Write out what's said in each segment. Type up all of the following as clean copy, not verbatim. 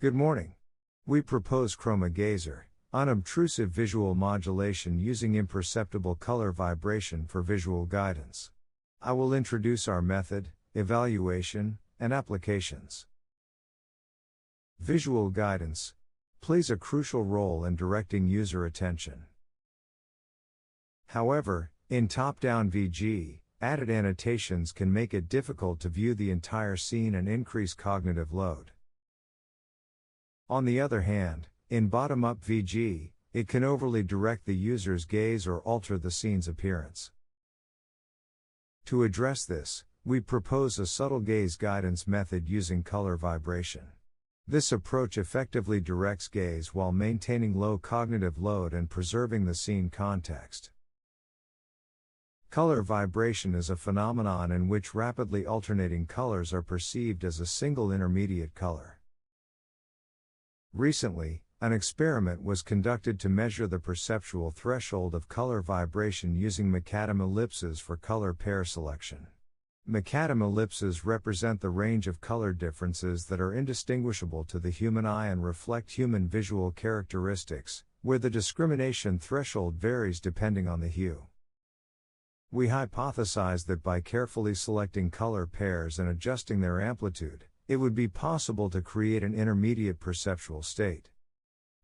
Good morning. We propose ChromaGazer, unobtrusive visual modulation using imperceptible color vibration for visual guidance. I will introduce our method, evaluation, and applications. Visual guidance plays a crucial role in directing user attention. However, in top-down VG, added annotations can make it difficult to view the entire scene and increase cognitive load. On the other hand, in bottom-up VG, it can overly direct the user's gaze or alter the scene's appearance. To address this, we propose a subtle gaze guidance method using color vibration. This approach effectively directs gaze while maintaining low cognitive load and preserving the scene context. Color vibration is a phenomenon in which rapidly alternating colors are perceived as a single intermediate color. Recently, an experiment was conducted to measure the perceptual threshold of color vibration using macadam ellipses for color pair selection. Macadam ellipses represent the range of color differences that are indistinguishable to the human eye and reflect human visual characteristics, where the discrimination threshold varies depending on the hue. We hypothesized that by carefully selecting color pairs and adjusting their amplitude, it would be possible to create an intermediate perceptual state.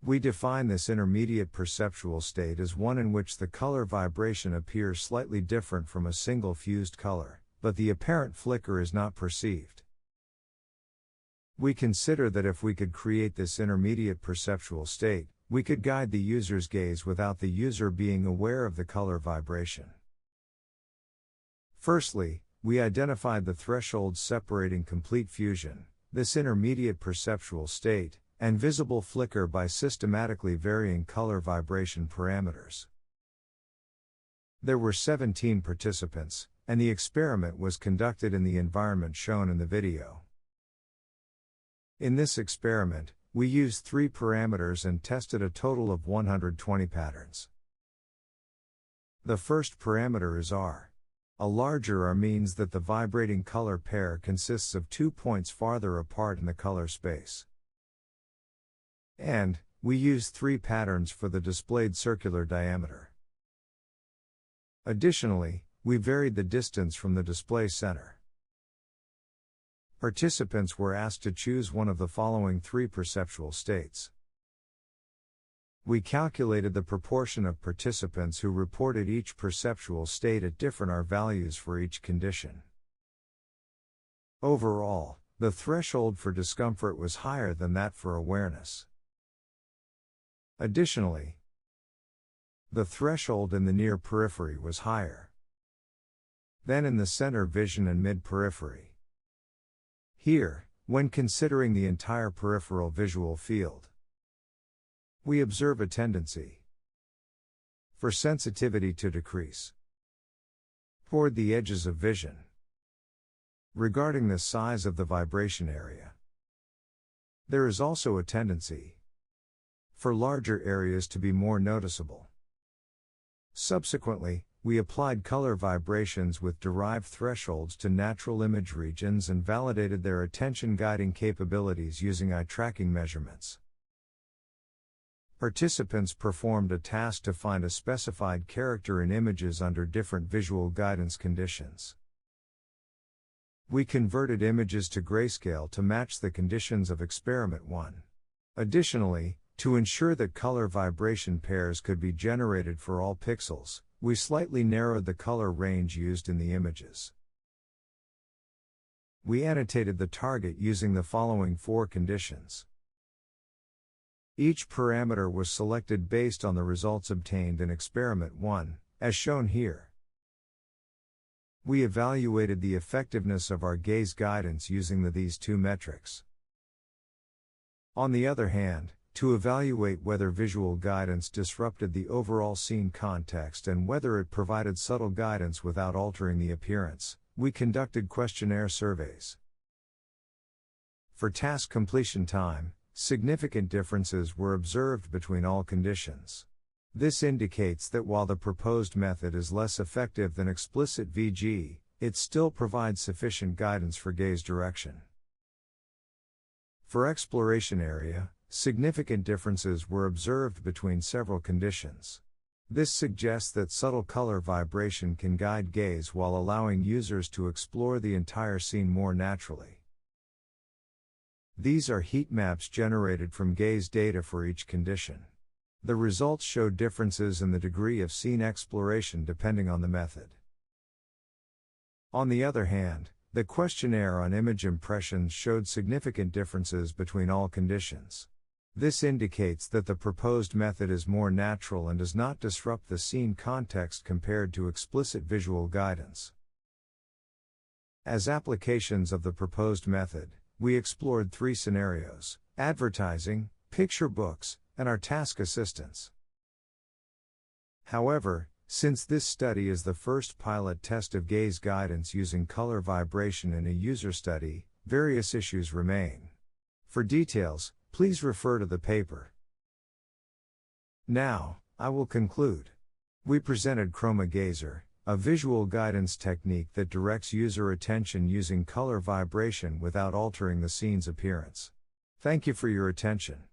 We define this intermediate perceptual state as one in which the color vibration appears slightly different from a single fused color, but the apparent flicker is not perceived. We consider that if we could create this intermediate perceptual state, we could guide the user's gaze without the user being aware of the color vibration. Firstly, we identified the thresholds separating complete fusion, this intermediate perceptual state, and visible flicker by systematically varying color vibration parameters. There were 17 participants, and the experiment was conducted in the environment shown in the video. In this experiment, we used 3 parameters and tested a total of 120 patterns. The first parameter is R. A larger R means that the vibrating color pair consists of 2 points farther apart in the color space. And, we used 3 patterns for the displayed circular diameter. Additionally, we varied the distance from the display center. Participants were asked to choose one of the following 3 perceptual states. We calculated the proportion of participants who reported each perceptual state at different R values for each condition. Overall, the threshold for discomfort was higher than that for awareness. Additionally, the threshold in the near periphery was higher than in the center vision and mid-periphery. Here, when considering the entire peripheral visual field, we observe a tendency for sensitivity to decrease toward the edges of vision. Regarding the size of the vibration area, there is also a tendency for larger areas to be more noticeable. Subsequently, we applied color vibrations with derived thresholds to natural image regions and validated their attention guiding capabilities using eye tracking measurements. Participants performed a task to find a specified character in images under different visual guidance conditions. We converted images to grayscale to match the conditions of experiment 1. Additionally, to ensure that color vibration pairs could be generated for all pixels, we slightly narrowed the color range used in the images. We annotated the target using the following 4 conditions. Each parameter was selected based on the results obtained in experiment 1, as shown here. We evaluated the effectiveness of our gaze guidance using these 2 metrics. On the other hand, to evaluate whether visual guidance disrupted the overall scene context and whether it provided subtle guidance without altering the appearance, we conducted questionnaire surveys. For task completion time, significant differences were observed between all conditions. This indicates that while the proposed method is less effective than explicit VG, it still provides sufficient guidance for gaze direction. For exploration area, significant differences were observed between several conditions. This suggests that subtle color vibration can guide gaze while allowing users to explore the entire scene more naturally. These are heat maps generated from gaze data for each condition. The results show differences in the degree of scene exploration depending on the method. On the other hand, the questionnaire on image impressions showed significant differences between all conditions. This indicates that the proposed method is more natural and does not disrupt the scene context compared to explicit visual guidance. As applications of the proposed method, we explored 3 scenarios: advertising, picture books, and our task assistants. However, since this study is the first pilot test of gaze guidance using color vibration in a user study, various issues remain. For details, please refer to the paper. Now, I will conclude. We presented ChromaGazer, a visual guidance technique that directs user attention using color vibration without altering the scene's appearance. Thank you for your attention.